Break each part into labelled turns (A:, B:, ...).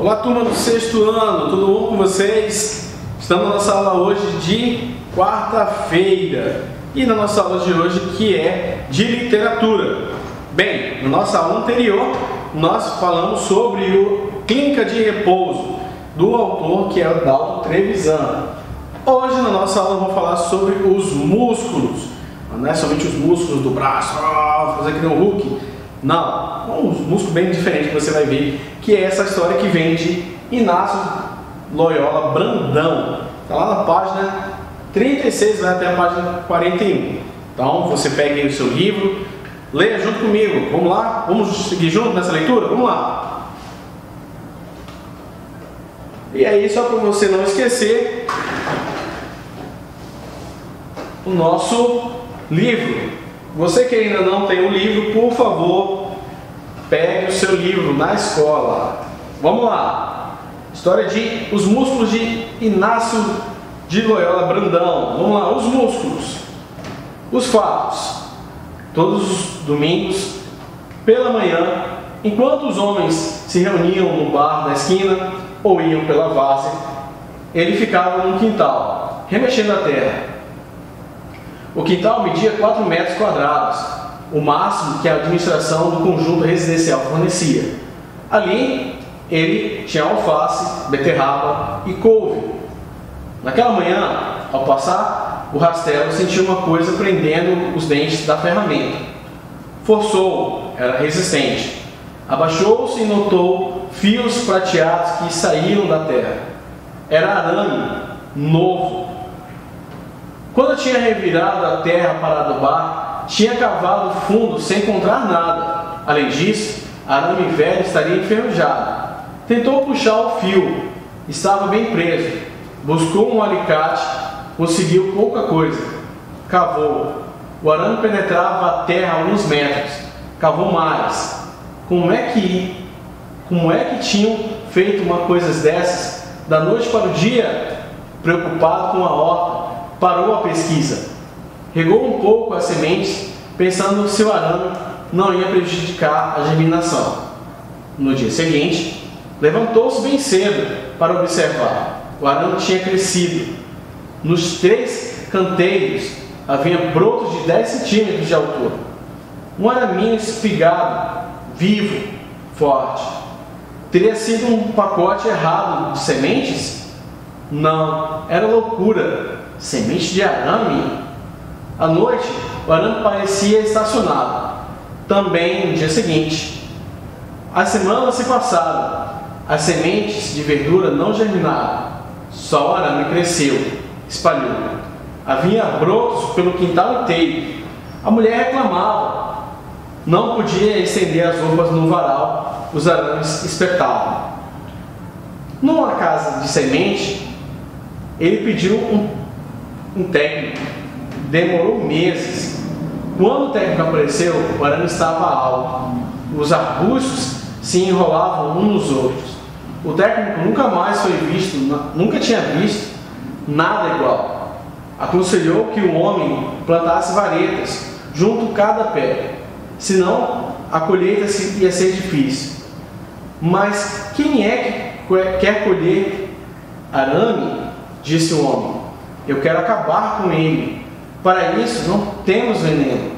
A: Olá, turma do sexto ano, tudo bom com vocês? Estamos na nossa aula hoje de quarta-feira e na nossa aula de hoje que é de literatura. Bem, na nossa aula anterior nós falamos sobre o Clínica de Repouso, do autor que é o Dalton Trevisan. Hoje na nossa aula eu vou falar sobre os músculos, não é somente os músculos do braço, fazer que nem o Hulk. Não, um músculo bem diferente que você vai ver, que é essa história que vem de Inácio Loyola Brandão. Está lá na página 36, vai até a página 41. Então você pega aí o seu livro, leia junto comigo. Vamos lá? Vamos seguir junto nessa leitura? Vamos lá! E aí, só para você não esquecer, o nosso livro. Você que ainda não tem o livro, por favor, pegue o seu livro na escola. Vamos lá. História de Os Músculos de Inácio de Loyola Brandão. Vamos lá, os músculos. Os fatos. Todos os domingos, pela manhã, enquanto os homens se reuniam no bar da esquina ou iam pela várzea, ele ficava no quintal, remexendo a terra. O quintal media 4 metros quadrados, o máximo que a administração do conjunto residencial fornecia. Ali, ele tinha alface, beterraba e couve. Naquela manhã, ao passar, o rastelo sentiu uma coisa prendendo os dentes da ferramenta. Forçou, era resistente. Abaixou-se e notou fios prateados que saíam da terra. Era arame novo. Quando tinha revirado a terra para adubar, tinha cavado fundo sem encontrar nada. Além disso, arame velho estaria enferrujado. Tentou puxar o fio, estava bem preso. Buscou um alicate, conseguiu pouca coisa. Cavou. O arame penetrava a terra a alguns metros. Cavou mais. Como é que tinham feito uma coisa dessas? Da noite para o dia, preocupado com a horta, parou a pesquisa. Regou um pouco as sementes, pensando se o arame não ia prejudicar a germinação. No dia seguinte, levantou-se bem cedo para observar. O arame tinha crescido. Nos 3 canteiros havia brotos de 10 centímetros de altura. Um araminho espigado, vivo, forte. Teria sido um pacote errado de sementes? Não, era loucura. Semente de arame? À noite, o arame parecia estacionado. Também no dia seguinte. As semanas se passaram. As sementes de verdura não germinaram. Só o arame cresceu, espalhou. Havia brotos pelo quintal inteiro. A mulher reclamava. Não podia estender as roupas no varal. Os arames espetavam. Numa casa de semente, ele pediu um técnico. Demorou meses. Quando o técnico apareceu, o arame estava alto. Os arbustos se enrolavam uns nos outros. O técnico nunca mais foi visto, nunca tinha visto nada igual. Aconselhou que o homem plantasse varetas junto a cada pé, senão a colheita ia ser difícil. Mas quem é que quer colher arame? Disse o homem. Eu quero acabar com ele. Para isso, não temos veneno.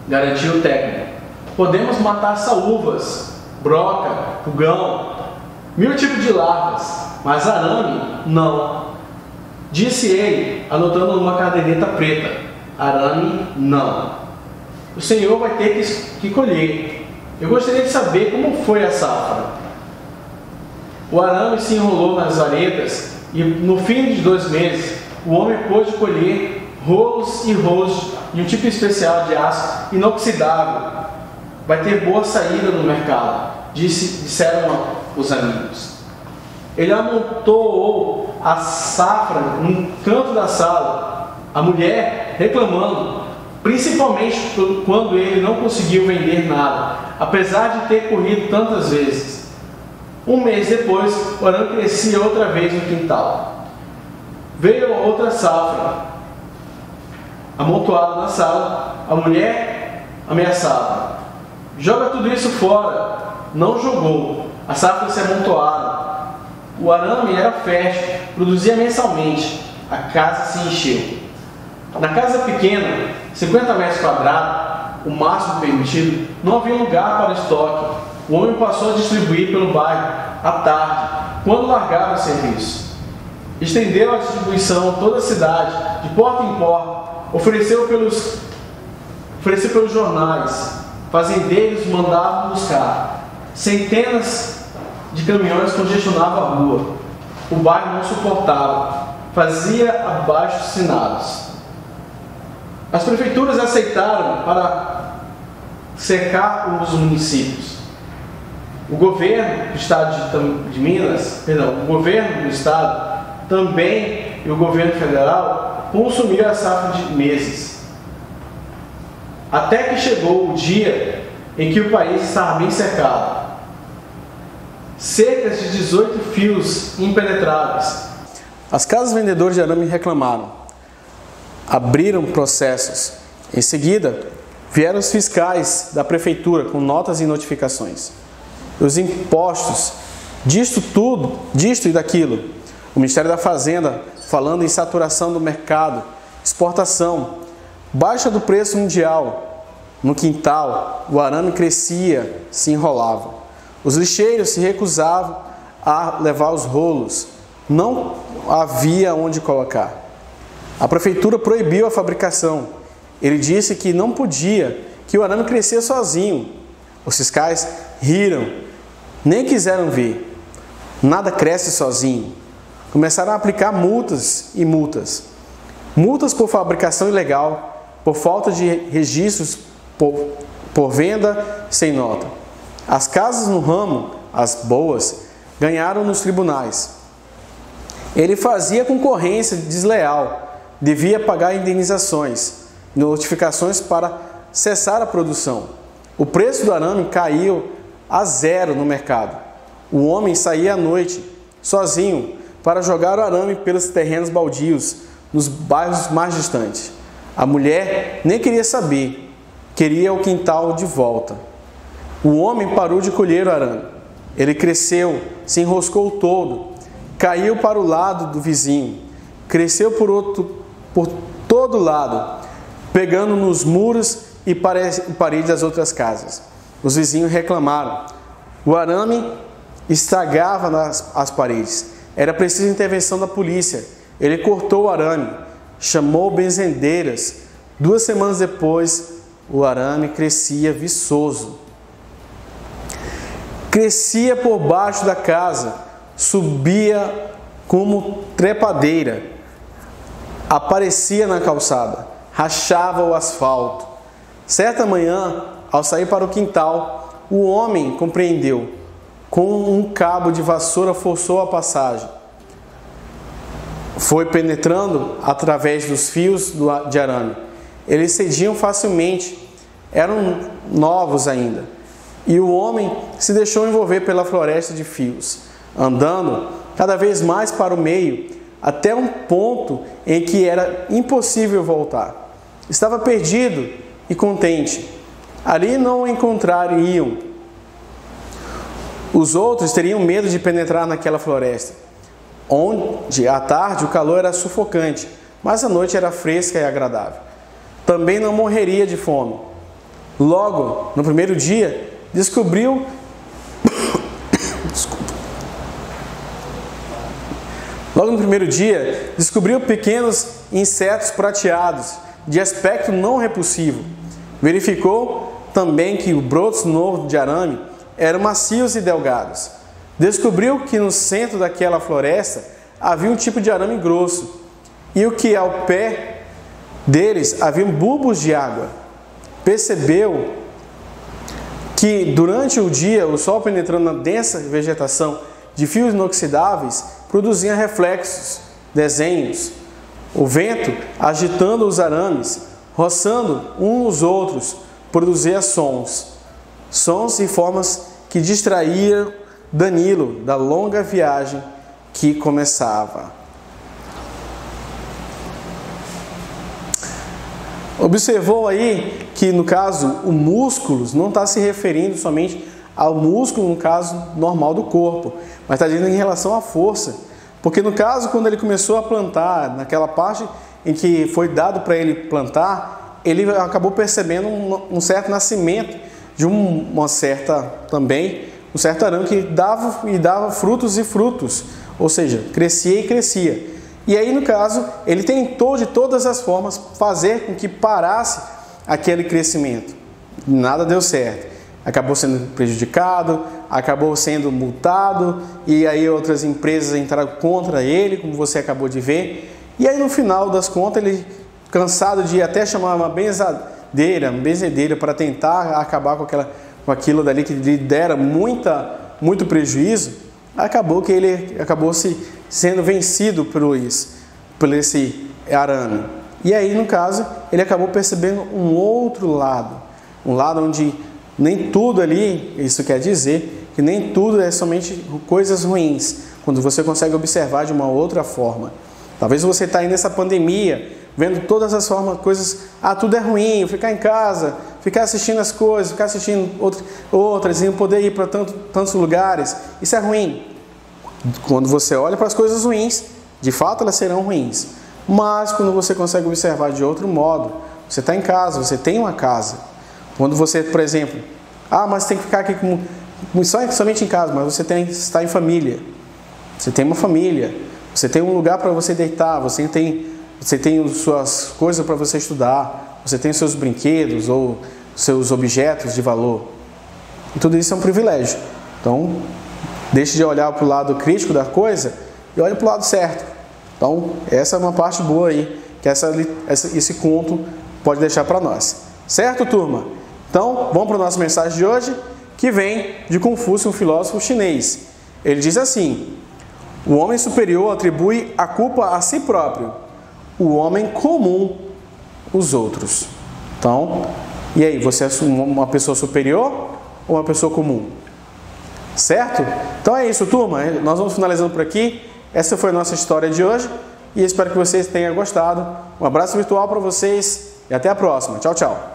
A: Garantiu o técnico. Podemos matar saúvas, broca, pulgão, 1000 tipos de larvas, mas arame, não. Disse ele, anotando numa caderneta preta. Arame, não. O senhor vai ter que colher. Eu gostaria de saber como foi a safra. O arame se enrolou nas varetas e no fim de 2 meses, o homem pôde colher rolos e rolos de um tipo especial de aço inoxidável. Vai ter boa saída no mercado, disseram os amigos. Ele amontoou a safra num canto da sala, a mulher reclamando, principalmente quando ele não conseguiu vender nada, apesar de ter corrido tantas vezes. 1 mês depois, o arame crescia outra vez no quintal. Veio outra safra. Amontoada na sala, a mulher ameaçava. Joga tudo isso fora. não jogou, as safras se amontoaram. O arame era fértil, produzia mensalmente, a casa se encheu. Na casa pequena, 50 metros quadrados, o máximo permitido, não havia lugar para estoque. O homem passou a distribuir pelo bairro à tarde, quando largava o serviço. Estendeu a distribuição toda a cidade, de porta em porta, ofereceu pelos jornais, fazendeiros mandavam buscar. Centenas de caminhões congestionavam a rua. O bairro não suportava, fazia abaixo-assinados. As prefeituras aceitaram para cercar os municípios. O governo do estado de Minas, o governo do estado também e o governo federal consumiram a safra de meses. Até que chegou o dia em que o país estava bem cercado. Cerca de 18 fios impenetráveis. As casas vendedoras de arame reclamaram. Abriram processos. Em seguida, vieram os fiscais da prefeitura com notas e notificações. Os impostos, disto e daquilo. O Ministério da Fazenda falando em saturação do mercado, exportação, baixa do preço mundial. No quintal, o arame crescia, se enrolava. Os lixeiros se recusavam a levar os rolos. Não havia onde colocar. A prefeitura proibiu a fabricação. Ele disse que não podia, que o arame crescia sozinho. Os fiscais riram, nem quiseram ver. Nada cresce sozinho. Começaram a aplicar multas e multas. Multas por fabricação ilegal, por falta de registros, por venda sem nota. As casas no ramo, as boas, ganharam nos tribunais. Ele fazia concorrência desleal, devia pagar indenizações, notificações para cessar a produção. O preço do arame caiu a zero no mercado. O homem saía à noite, sozinho, para jogar o arame pelos terrenos baldios, nos bairros mais distantes. A mulher nem queria saber, queria o quintal de volta. O homem parou de colher o arame. Ele cresceu, se enroscou todo, caiu para o lado do vizinho, cresceu por todo lado, pegando nos muros e paredes das outras casas. Os vizinhos reclamaram. O arame estragava as paredes. Era preciso intervenção da polícia. Ele cortou o arame, chamou benzendeiras. 2 semanas depois, o arame crescia viçoso. Crescia por baixo da casa, subia como trepadeira, aparecia na calçada, rachava o asfalto. Certa manhã, ao sair para o quintal, o homem compreendeu. Com um cabo de vassoura forçou a passagem. Foi penetrando através dos fios de arame. Eles cediam facilmente, eram novos ainda. E o homem se deixou envolver pela floresta de fios, andando cada vez mais para o meio, até um ponto em que era impossível voltar. Estava perdido e contente. Ali não o encontrariam. Os outros teriam medo de penetrar naquela floresta, onde à tarde o calor era sufocante, mas a noite era fresca e agradável. Também não morreria de fome. Logo, no primeiro dia, descobriu pequenos insetos prateados, de aspecto não repulsivo. Verificou também que os brotos novos de arame eram macios e delgados. Descobriu que no centro daquela floresta havia um tipo de arame grosso e o que ao pé deles haviam bulbos de água. Percebeu que durante o dia o sol penetrando na densa vegetação de fios inoxidáveis produzia reflexos, desenhos. O vento, agitando os arames, roçando uns nos outros, produzia sons e formas que distraíam Danilo da longa viagem que começava. Observou aí que, no caso, o músculos não está se referindo somente ao músculo, no caso, normal do corpo, mas está dizendo em relação à força. Porque no caso, quando ele começou a plantar, naquela parte em que foi dado para ele plantar, ele acabou percebendo um certo nascimento de um certo arame que dava frutos e frutos, ou seja, crescia e crescia. E aí, no caso, ele tentou de todas as formas fazer com que parasse aquele crescimento. Nada deu certo. Acabou sendo prejudicado, acabou sendo multado, e aí outras empresas entraram contra ele, como você acabou de ver. E aí, no final das contas, ele, cansado de até chamar uma benzedeira para tentar acabar com aquilo dali que lhe dera muito prejuízo, acabou que ele sendo vencido por esse arame. E aí, no caso, ele acabou percebendo um outro lado, um lado onde nem tudo ali, isso quer dizer que nem tudo é somente coisas ruins, quando você consegue observar de uma outra forma. Talvez você está aí nessa pandemia, vendo todas as formas, coisas, tudo é ruim, ficar em casa, ficar assistindo as coisas, ficar assistindo outras e não poder ir para tantos lugares, isso é ruim. Quando você olha para as coisas ruins, de fato elas serão ruins. Mas quando você consegue observar de outro modo, você está em casa, você tem uma casa. Quando você, por exemplo, mas tem que ficar aqui somente em casa, mas você está em família. Você tem uma família, você tem um lugar para você deitar, você tem suas coisas para você estudar, você tem seus brinquedos ou seus objetos de valor. E tudo isso é um privilégio. Então, deixe de olhar para o lado crítico da coisa e olhe para o lado certo. Então, essa é uma parte boa aí, que esse conto pode deixar para nós. Certo, turma? Então, vamos para a nossa mensagem de hoje, que vem de Confúcio, um filósofo chinês. Ele diz assim: o homem superior atribui a culpa a si próprio, o homem comum os outros. Então, e aí, você é uma pessoa superior ou uma pessoa comum? Certo? Então é isso, turma. Nós vamos finalizando por aqui. Essa foi a nossa história de hoje e espero que vocês tenham gostado. Um abraço virtual para vocês e até a próxima. Tchau, tchau.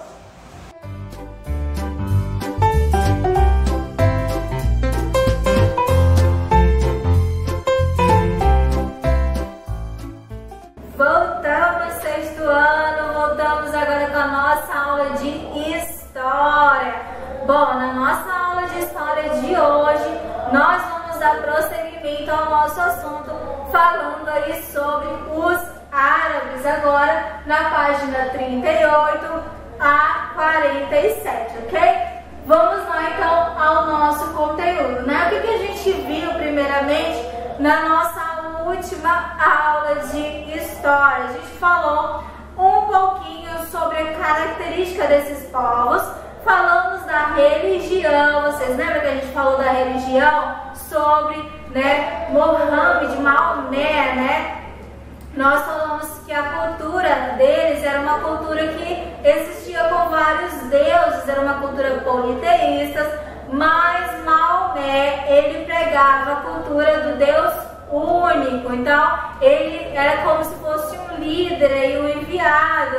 B: Voltamos, sexto ano, voltamos agora com a nossa aula de História. Bom, na nossa aula de História de hoje, nós vamos dar prosseguimento ao nosso assunto, falando aí sobre os árabes, agora na página 38 a 47, ok? Vamos lá então ao nosso conteúdo, né? O que a gente viu primeiramente na nossa última aula de História? A gente falou um pouquinho sobre a característica desses povos, falamos da religião. Vocês lembram que a gente falou da religião? Sobre, Mohammed, Maomé, Nós falamos que a cultura deles era uma cultura que existia com vários deuses, era uma cultura politeísta, mas Maomé, ele pregava a cultura do Deus único. Então, ele era como se fosse um líder e um enviado,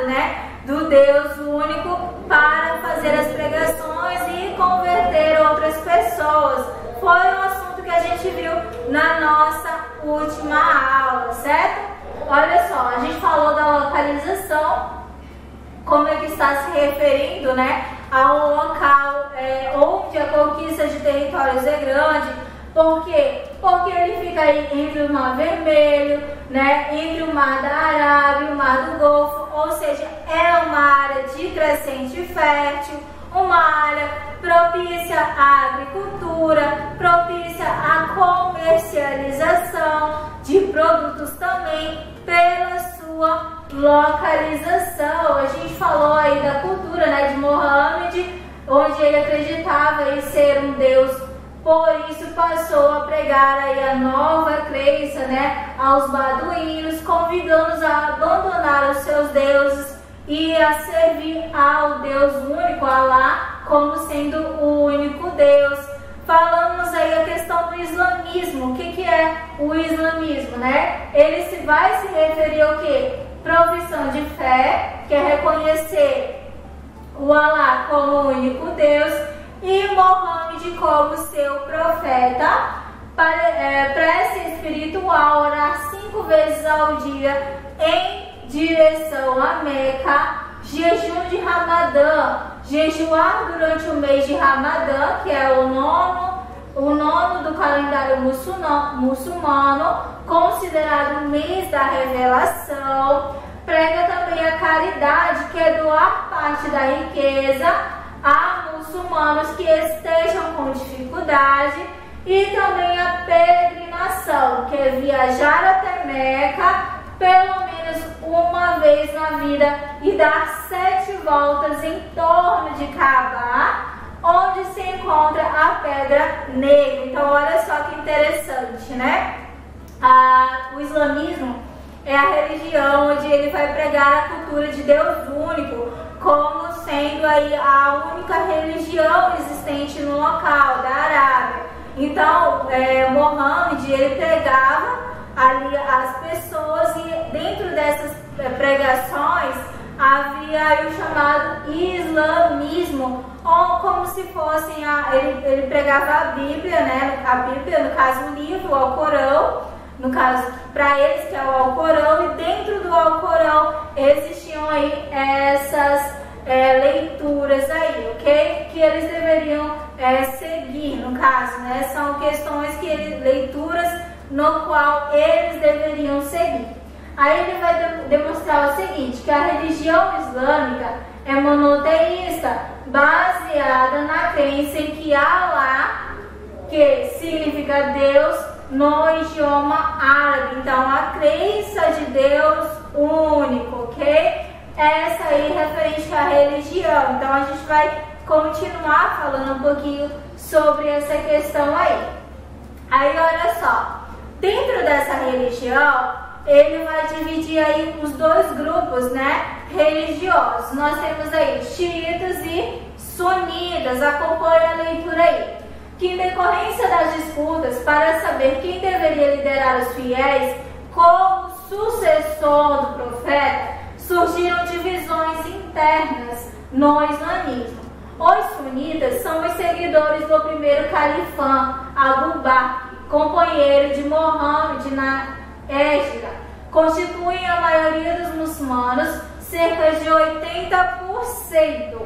B: do Deus único para fazer as pregações e converter outras pessoas. Foi um assunto que a gente viu na nossa última aula, certo? Olha só, a gente falou da localização, como é que está se referindo, ao local onde a conquista de territórios é grande. Por quê? Porque ele fica aí entre o Mar Vermelho, entre o Mar da Arábia e o Mar do Golfo, ou seja, é uma área de crescente fértil, uma área propícia à agricultura, propícia à comercialização de produtos também pela sua localização. A gente falou aí da cultura de Mohammed, onde ele acreditava em ser um deus. Por isso passou a pregar aí a nova crença, aos baduínos, convidando-os a abandonar os seus deuses e a servir ao Deus único, Alá, como sendo o único Deus. Falamos aí a questão do islamismo. O que é o islamismo, Ele vai se referir ao quê? Profissão de fé, que é reconhecer o Alá como o único Deus, e Mohammed de como seu profeta, prece espiritual, orar 5 vezes ao dia em direção a Meca, jejum de Ramadã, jejuar durante o mês de Ramadã, que é o nono do calendário muçulmano, considerado o mês da revelação. Prega também a caridade, que é doar parte da riqueza a muçulmanos que estejam com dificuldade, e também a peregrinação, que é viajar até Meca pelo menos uma vez na vida e dar 7 voltas em torno de Kaaba, onde se encontra a Pedra Negra. Então olha só que interessante, né? O islamismo é a religião onde ele vai pregar a cultura de Deus único, como sendo aí a única religião existente no local da Arábia. Então, Mohammed, ele pregava ali as pessoas, e dentro dessas pregações havia aí o chamado islamismo, ou como se fossem, ele pregava a Bíblia, né? A Bíblia, no caso, o livro, o Alcorão, no caso, para eles, que é o Alcorão, e dentro do Alcorão existiam aí essas leituras aí, ok? Que eles deveriam seguir, no caso, né? São questões leituras no qual eles deveriam seguir. Aí ele vai demonstrar o seguinte, que a religião islâmica é monoteísta, baseada na crença em que Allah, que significa Deus no idioma árabe. Então, a crença de Deus único, ok? Essa aí referente à religião. Então, a gente vai continuar falando um pouquinho sobre essa questão aí. Aí, olha só. Dentro dessa religião, ele vai dividir aí os 2 grupos, né, religiosos. Nós temos aí xiitas e sunitas. Acompanhe a leitura aí. Que em decorrência das disputas para saber quem deveria liderar os fiéis como sucessor do profeta, surgiram divisões internas no islamismo. Os sunitas são os seguidores do primeiro califã, Abu Bakr, companheiro de Mohammed na Hégira. Constituem a maioria dos muçulmanos, cerca de 80%.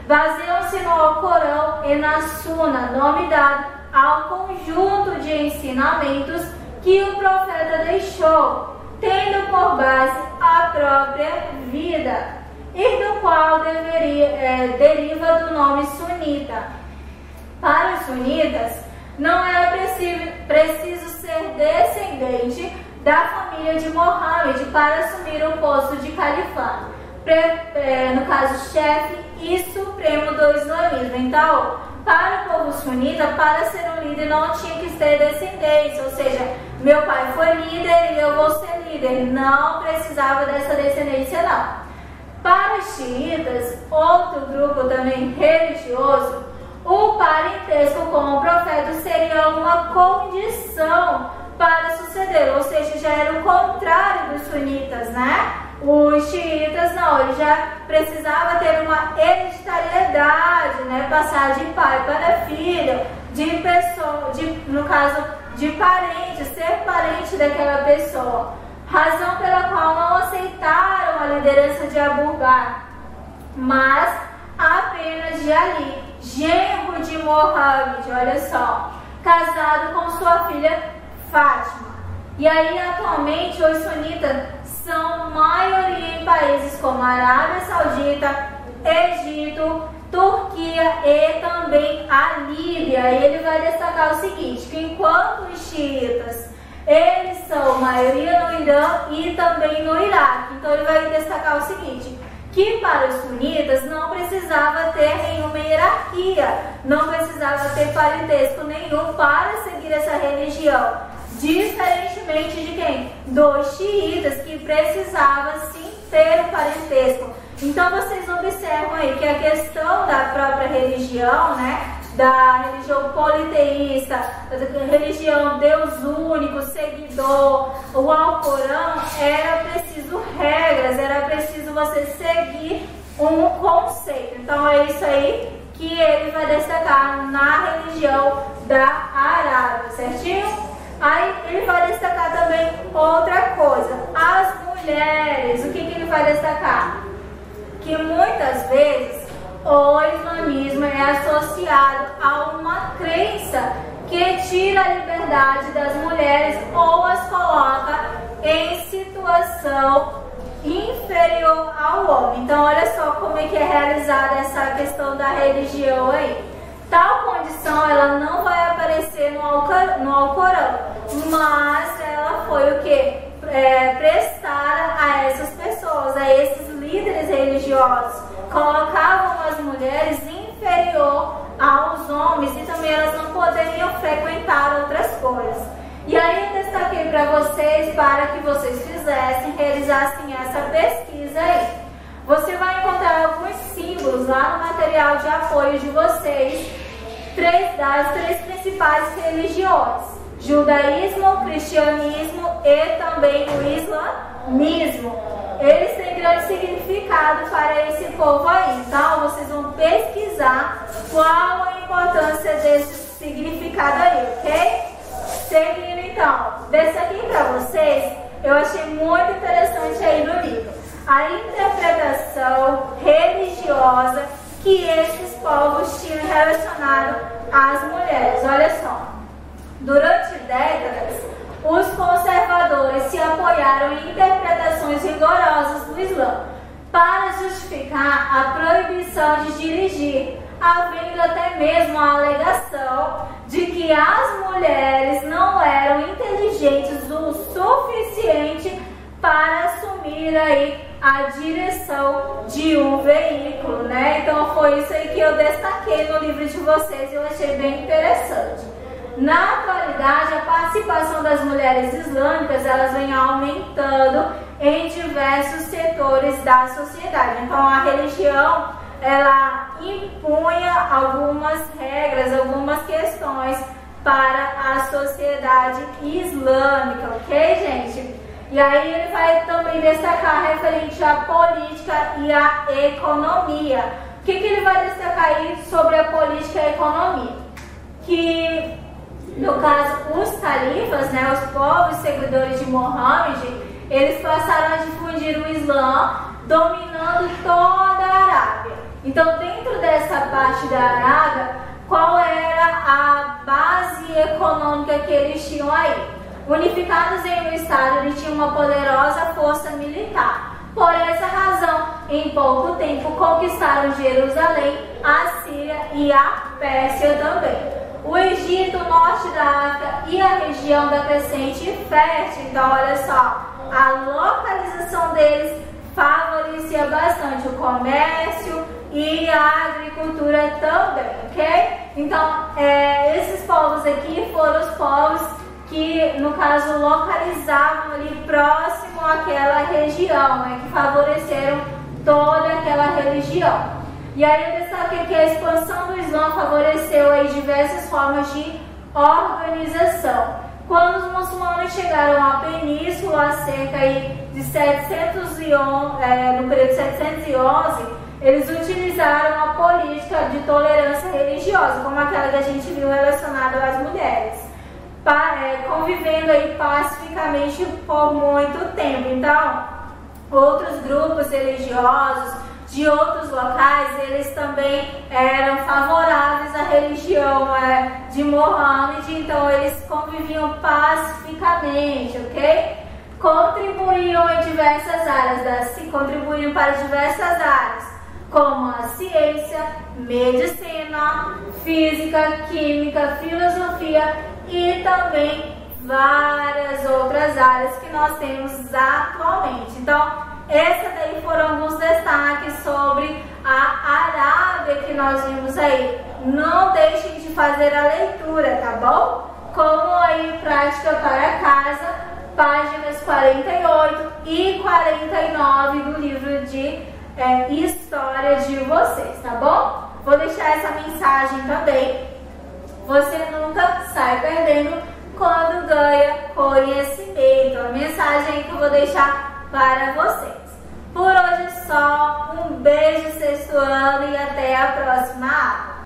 B: Baseiam-se no Alcorão e na Sunna, nome dado ao conjunto de ensinamentos que o profeta deixou, tendo por base a própria vida, e do qual deriva do nome sunita. Para os sunitas, não era preciso ser descendente da família de Mohammed para assumir o posto de califã, no caso chefe e supremo do islamismo. Então, para o povo sunita, para ser um líder não tinha que ter descendência, ou seja, meu pai foi líder e eu vou ser líder. Não precisava dessa descendência, não. Para os xiitas, outro grupo também religioso, o parentesco com o profeta seria uma condição para suceder, ou seja, já era o contrário dos sunitas, né? Os xiitas não, ele já precisava ter uma hereditariedade, né? Passar de pai para filho, de pessoa, no caso, de parente, ser parente daquela pessoa. Razão pela qual não aceitaram a liderança de Abu Bakr, mas apenas de Ali, genro de Mohammed, olha só, casado com sua filha Fátima. E aí, atualmente, os sunitas são maioria em países como Arábia Saudita, Egito, Turquia e também a Líbia. E ele vai destacar o seguinte, que enquanto os xiitas, eles são maioria no Irã e também no Iraque. Então ele vai destacar o seguinte, que para os sunitas não precisava ter nenhuma hierarquia, não precisava ter parentesco nenhum para seguir essa religião, diferentemente de quem? Dos xiitas, que precisava sim ter o parentesco. Então vocês observam aí que a questão da própria religião, né, da religião politeísta, da religião Deus único, seguidor, o Alcorão, era preciso regras, era preciso você seguir um conceito. Então é isso aí que ele vai destacar na religião da Arábia, certinho? Aí ele vai destacar também outra coisa, as mulheres. O que ele vai destacar? Que muitas vezes o islamismo é associado a uma crença que tira a liberdade das mulheres ou as coloca em situação inferior ao homem. Então olha só como é que é realizada essa questão da religião aí. Tal condição ela não vai aparecer no Alcorão, mas ela foi o que? Prestada a essas pessoas, a esses líderes religiosos. Colocavam as mulheres inferior aos homens e também elas não poderiam frequentar outras coisas. E aí eu destaquei para vocês, para que vocês realizassem essa pesquisa aí. Você vai encontrar alguns símbolos lá no material de apoio de vocês, das três principais religiões: judaísmo, cristianismo e também o islamismo. Eles têm grande significado para esse povo aí. Então vocês vão pesquisar qual a importância desse significado aí, ok? Seguindo então, desse aqui para vocês, eu achei muito interessante aí no livro a interpretação religiosa que esses povos tinham relacionado às mulheres. Olha só, durante décadas, os conservadores se apoiaram em interpretações rigorosas do Islã para justificar a proibição de dirigir, havendo até mesmo a alegação de que as mulheres não eram inteligentes o suficiente para assumir aí a direção de um veículo, né? Então foi isso aí que eu destaquei no livro de vocês e eu achei bem interessante. Na atualidade, a participação das mulheres islâmicas, elas vem aumentando em diversos setores da sociedade. Então a religião, ela impunha algumas regras, algumas questões para a sociedade islâmica, ok, gente? E aí ele vai também destacar referente à política e à economia. O que ele vai destacar aí sobre a política e a economia? Que, no caso, os califas, né, os povos seguidores de Mohammed, eles passaram a difundir o Islã, dominando toda a Arábia. Então, dentro dessa parte da Arábia, qual era a base econômica que eles tinham aí? Unificados em um estado, eles tinham uma poderosa força militar. Por essa razão, em pouco tempo, conquistaram Jerusalém, a Síria e a Pérsia também. O Egito, o norte da África e a região da crescente fértil. Então, olha só, a localização deles favorecia bastante o comércio e a agricultura também, ok? Então, esses povos aqui foram os povos que, no caso, localizavam ali próximo àquela região, né, que favoreceram toda aquela religião. E aí eu destaquei que a expansão do Islã favoreceu aí diversas formas de organização. Quando os muçulmanos chegaram à península, cerca aí de 711, no período de 711, eles utilizaram a política de tolerância religiosa, como aquela que a gente viu relacionada às mulheres, convivendo aí pacificamente por muito tempo. Então, outros grupos religiosos de outros locais, eles também eram favoráveis à religião de Mohammed, então eles conviviam pacificamente, ok? Contribuíam para diversas áreas, como a ciência, medicina, física, química, filosofia e também várias outras áreas que nós temos atualmente. Então, esses daí foram alguns destaques sobre a Arábia que nós vimos aí. Não deixem de fazer a leitura, tá bom? Como aí prática para casa, páginas 48 e 49 do livro de história de vocês, tá bom? Vou deixar essa mensagem também. Você nunca sai perdendo quando ganha conhecimento. A mensagem aí que eu vou deixar para vocês. Por hoje só, um beijo sexto ano e até a próxima aula.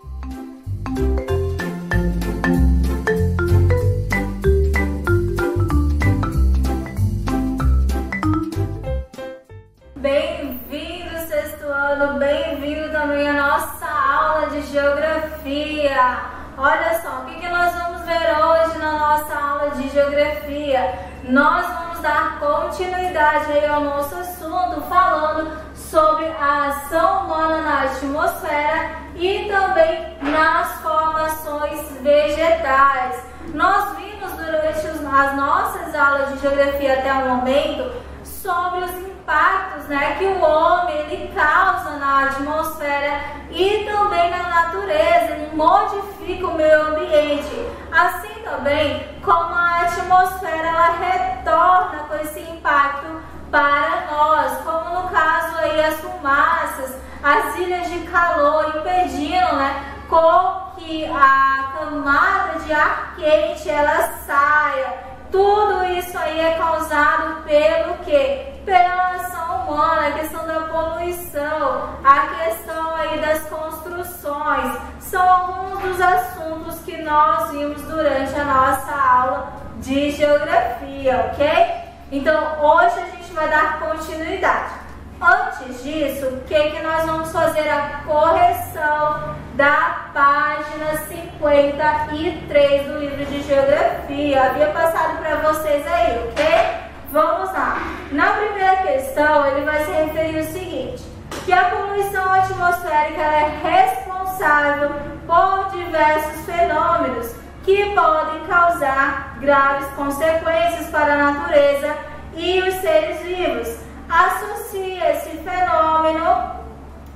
B: Bem-vindo sexto ano, bem-vindo também à nossa aula de geografia. Olha só, o que nós vamos ver hoje na nossa aula de geografia? Nós vamos dar continuidade aí ao nosso assunto, falando sobre a ação humana na atmosfera e também nas formações vegetais. Nós vimos durante as nossas aulas de geografia até o momento sobre os impactos, né, que o homem ele causa na atmosfera e também na natureza, ele modifica o meio ambiente. Assim também como a atmosfera ela retorna com esse impacto para nós, como no caso aí as fumaças, as ilhas de calor impedindo, né, com que a camada de ar quente ela saia. Tudo isso aí é causado pelo quê? Pela ação humana, a questão da poluição, a questão aí das construções. São alguns dos assuntos que nós vimos durante a nossa aula de geografia, ok? Então, hoje a gente vai dar continuidade. Antes disso, o que nós vamos fazer? A correção da página 53 do livro de geografia. Havia passado para vocês aí, ok? Vamos lá. Na primeira questão, ele vai se referir ao seguinte, que a poluição atmosférica é responsável por diversos fenômenos que podem causar graves consequências para a natureza e os seres vivos. Associa esse fenômeno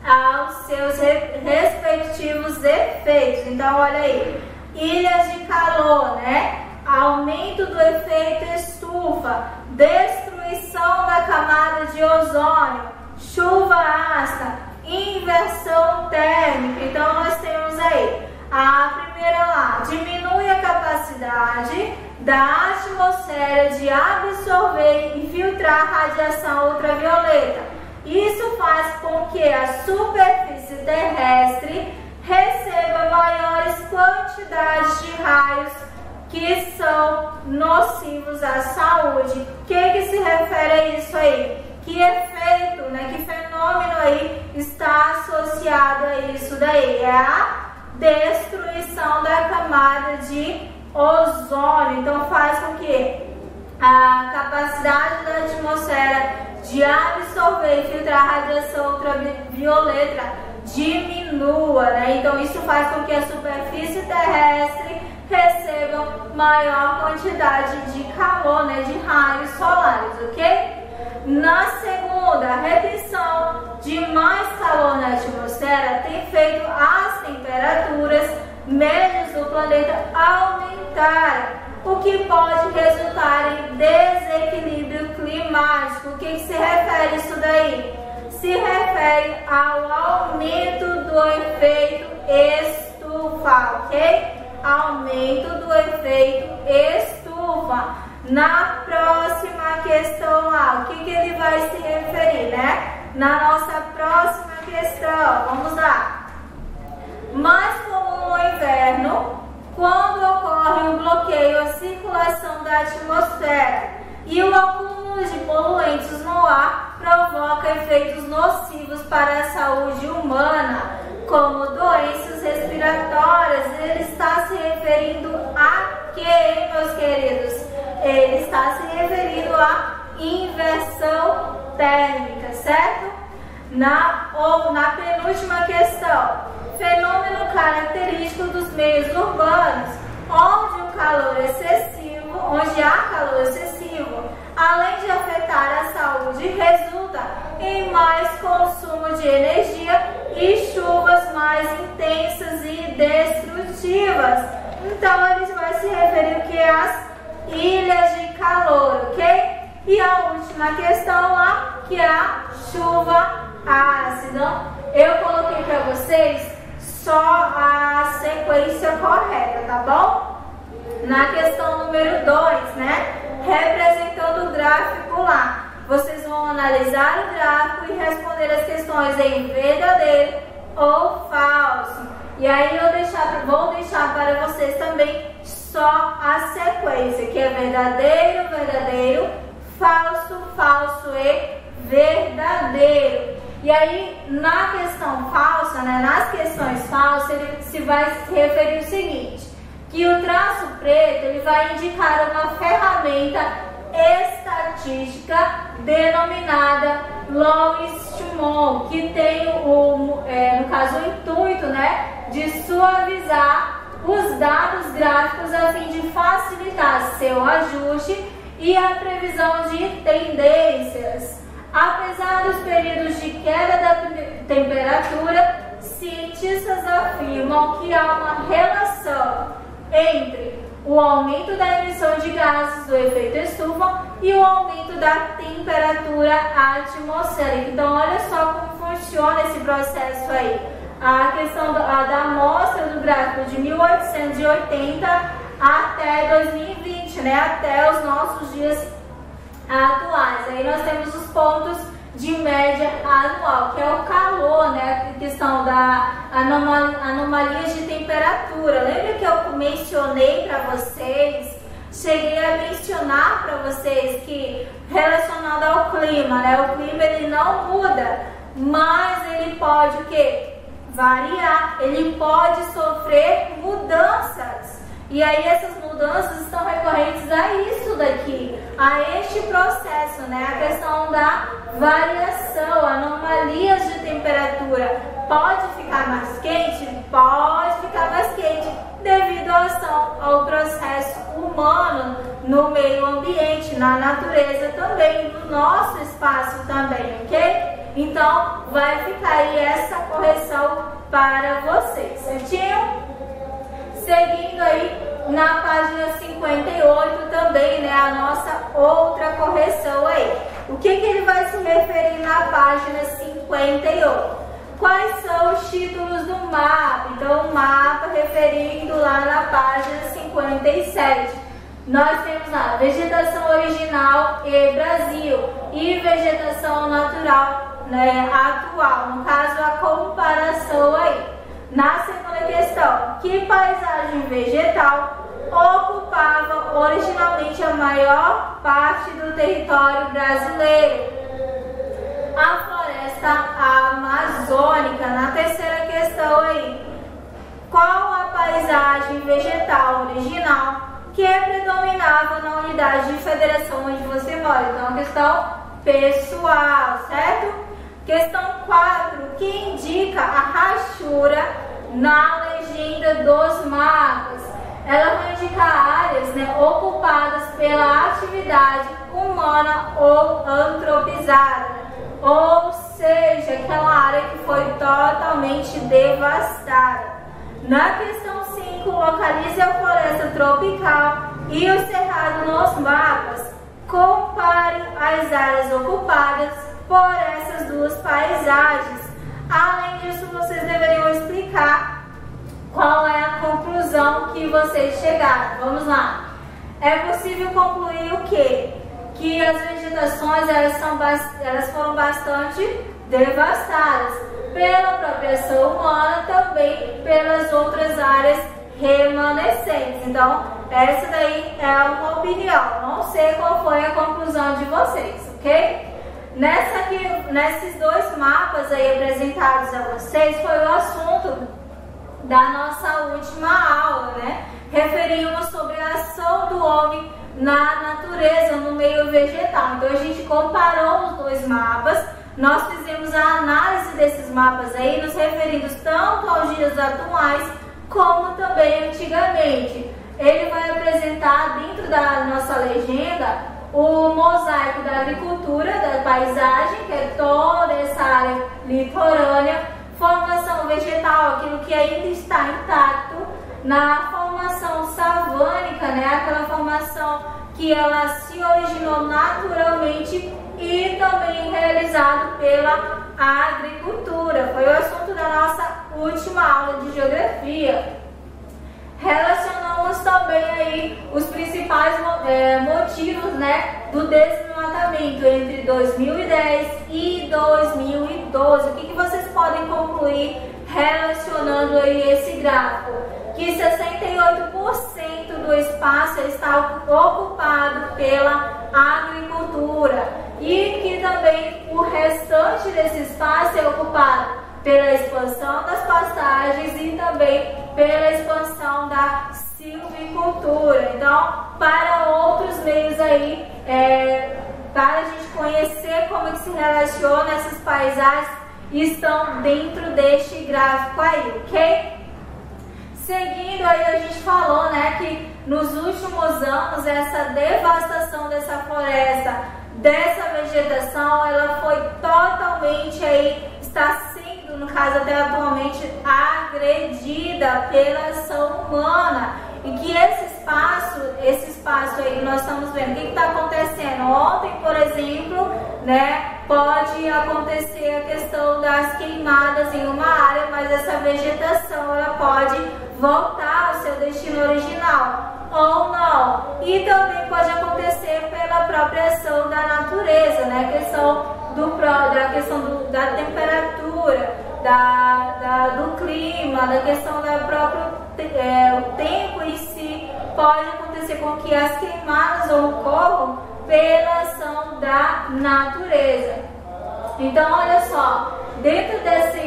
B: aos seus respectivos efeitos. Então, olha aí, ilhas de calor, né? Aumento do efeito estufa, destruição da camada de ozônio, chuva ácida, inversão térmica. Então, nós temos aí a primeira lá, diminui a capacidade da atmosfera de absorver e filtrar radiação ultravioleta. Isso faz com que a superfície terrestre receba maiores quantidades de raios que são nocivos à saúde. O que se refere a isso aí? Que efeito, né? Que fenômeno aí está associado a isso daí? É a destruição da camada de ozônio. Então faz com que a capacidade da atmosfera de absorver e filtrar radiação ultravioleta diminua, né? Então isso faz com que a superfície terrestre receba maior quantidade de calor, né? De raios solares, ok? Na segunda, a retenção de mais calor na atmosfera tem feito as temperaturas médias do planeta aumentarem, o que pode resultar em desequilíbrio climático. O que se refere isso daí? Se refere ao aumento do efeito estufa, ok? Aumento do efeito estufa. Na próxima questão lá, o que ele vai se referir, né? Na nossa próxima questão, vamos lá. Mais comum no inverno, quando ocorre um bloqueio à circulação da atmosfera e o acúmulo de poluentes no ar provoca efeitos nocivos para a saúde humana, como doenças respiratórias. Ele está se referindo a quê, meus queridos? Ele está se referindo à inversão térmica, certo? Na penúltima questão, fenômeno característico dos meios urbanos, onde há calor excessivo, além de afetar a saúde, resulta em mais consumo de energia e chuvas mais intensas e destrutivas. Então, ele vai se referir que às ilhas de calor, ok? E a última questão lá, que é a chuva ácida. Eu coloquei para vocês só a sequência correta, tá bom? Na questão número 2, né? Representando o gráfico lá. vocês vão analisar o gráfico e responder as questões em verdadeiro ou falso. E aí vou deixar para vocês também só a sequência, que é verdadeiro, verdadeiro, falso, falso e verdadeiro. E aí, na questão falsa, né, nas questões falsas, ele se vai se referir ao seguinte, que o traço preto ele vai indicar uma ferramenta estatística denominada Lois-Schumann, que tem no caso o intuito, né, de suavizar os dados gráficos a fim de facilitar seu ajuste e a previsão de tendências. Apesar dos períodos de queda da temperatura, cientistas afirmam que há uma relação entre o aumento da emissão de gases do efeito estufa e o aumento da temperatura atmosférica. Então, olha só como funciona esse processo aí. A questão da amostra do gráfico de 1880 até 2020, né? Até os nossos dias atuais. Aí nós temos os pontos de média anual, que é o calor, né? A questão da anomalias de temperatura. Lembra que eu mencionei para vocês, cheguei a mencionar para vocês que relacionado ao clima, né? O clima ele não muda, mas ele pode o quê? Variar, ele pode sofrer mudanças. E aí essas mudanças estão recorrentes a isso daqui, a este processo, né? A questão da variação, anomalias de temperatura. Pode ficar mais quente? Pode ficar mais quente devido à ação, ao processo humano no meio ambiente, na natureza também, no nosso espaço também, ok? Então, vai ficar aí essa correção para vocês, certinho? Seguindo aí na página 58 também, né, a nossa outra correção aí. O que ele vai se referir na página 58? Quais são os títulos do mapa? Então, o mapa referindo lá na página 57. Nós temos a vegetação original e Brasil e vegetação natural, né, atual. No caso, a comparação aí. Na segunda questão, que paisagem vegetal ocupava originalmente a maior parte do território brasileiro? A floresta amazônica. Na terceira questão aí, qual a paisagem vegetal original que predominava na unidade de federação onde você mora? Então, a questão pessoal, certo? Questão 4, que indica a rachura na legenda dos mapas. Ela vai indicar áreas, né, ocupadas pela atividade humana ou antropizada, ou seja, aquela área que foi totalmente devastada. Na questão 5, localize a floresta tropical e o cerrado nos mapas. Compare as áreas ocupadas por essas duas paisagens. Além disso, vocês deveriam explicar qual é a conclusão que vocês chegaram. Vamos lá. É possível concluir o quê? Que as vegetações elas foram bastante devastadas pela própria ação humana, também pelas outras áreas remanescentes. Então, essa daí é uma opinião. Não sei qual foi a conclusão de vocês, ok? Nesses dois mapas aí apresentados a vocês foi o assunto da nossa última aula, né? Referimos sobre a ação do homem na natureza, no meio vegetal. Então a gente comparou os dois mapas, nós fizemos a análise desses mapas aí, nos referindo tanto aos dias atuais como também antigamente. Ele vai apresentar dentro da nossa legenda o mosaico da agricultura, da paisagem, que é toda essa área litorânea, formação vegetal, aquilo que ainda está intacto, na formação savânica, né, aquela formação que ela se originou naturalmente e também realizado pela agricultura. Foi o assunto da nossa última aula de geografia. Relacionamos também aí os principais motivos, né, do desenvolvimento desmatamento entre 2010 e 2012. O que vocês podem concluir relacionando aí esse gráfico? Que 68% do espaço está ocupado pela agricultura e que também o restante desse espaço é ocupado pela expansão das pastagens e também pela expansão da silvicultura. Então, para outros meios aí, para a gente conhecer como que se relaciona essas paisagens, estão dentro deste gráfico aí, ok? Seguindo aí, a gente falou, né, que nos últimos anos essa devastação dessa floresta, dessa vegetação, ela foi totalmente aí, está sendo, no caso até atualmente, agredida pela ação humana. E que esse espaço aí, nós estamos vendo, o que está acontecendo? Ontem, por exemplo, né, pode acontecer a questão das queimadas em uma área, mas essa vegetação, ela pode voltar ao seu destino original ou não. E também pode acontecer pela própria ação da natureza, né? A questão da temperatura, do clima, da questão da própria o tempo em si, pode acontecer com que as queimadas ocorram pela ação da natureza. Então, olha só, dentro dessa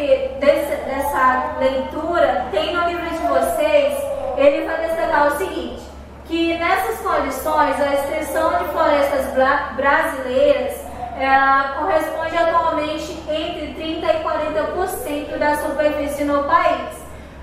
B: leitura, tem no livro de vocês, ele vai destacar o seguinte, que nessas condições, a extensão de florestas brasileiras corresponde atualmente entre 30% e 40% da superfície no país.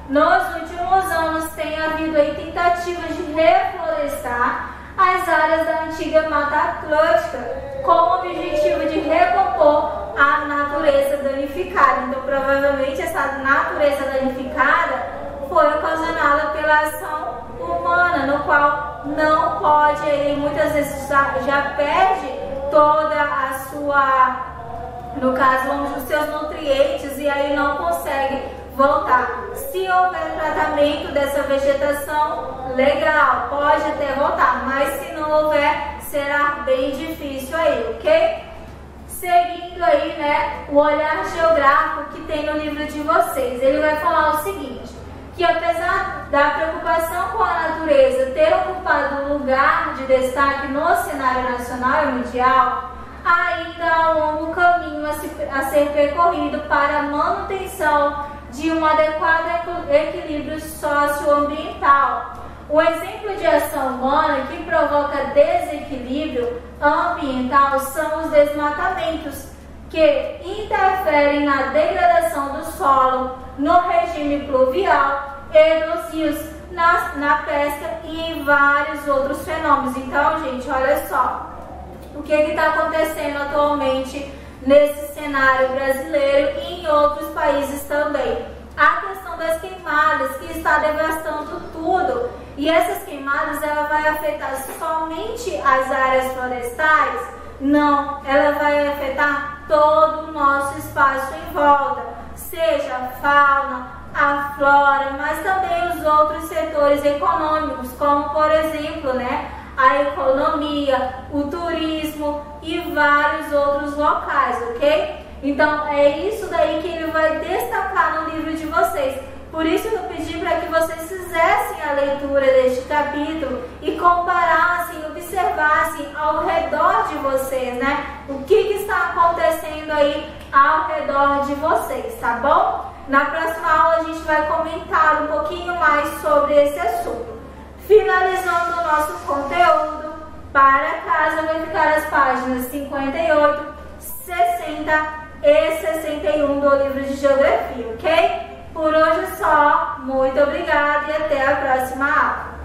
B: Nos últimos anos, tem havido aí tentativas de reflorestar as áreas da antiga Mata Atlântica com o objetivo de recompor a natureza danificada. Então, provavelmente, essa natureza danificada foi ocasionada pela ação humana, no qual não pode, aí, muitas vezes já perde toda a sua, no caso, os seus nutrientes e aí não consegue voltar. Se houver tratamento dessa vegetação, legal, pode até voltar, mas se não houver, será bem difícil aí, ok? Seguindo aí, né, o olhar geográfico que tem no livro de vocês, ele vai falar o seguinte, que apesar da preocupação com a natureza ter ocupado um lugar de destaque no cenário nacional e mundial, ainda há um longo caminho a ser percorrido para a manutenção de um adequado equilíbrio socioambiental. Um exemplo de ação humana que provoca desequilíbrio ambiental são os desmatamentos, que interferem na degradação do solo, no regime pluvial e dos rios, na pesca e em vários outros fenômenos. Então, gente, olha só o que está acontecendo atualmente nesse cenário brasileiro e em outros países também. A questão das queimadas, que está devastando tudo, e essas queimadas, ela vai afetar somente as áreas florestais? Não, ela vai afetar todo o nosso espaço em volta, seja a fauna, a flora, mas também os outros setores econômicos, como por exemplo, né, a economia, o turismo e vários outros locais, ok? Então é isso daí que ele vai destacar no livro de vocês. Por isso eu pedi para que vocês fizessem a leitura deste capítulo e comparassem, observassem ao redor de vocês, né? O que está acontecendo aí ao redor de vocês, tá bom? Na próxima aula a gente vai comentar um pouquinho mais sobre esse assunto. Finalizando o nosso conteúdo, para casa vai ficar as páginas 58, 60 e 61 do livro de Geografia, ok? Por hoje é só, muito obrigada e até a próxima aula.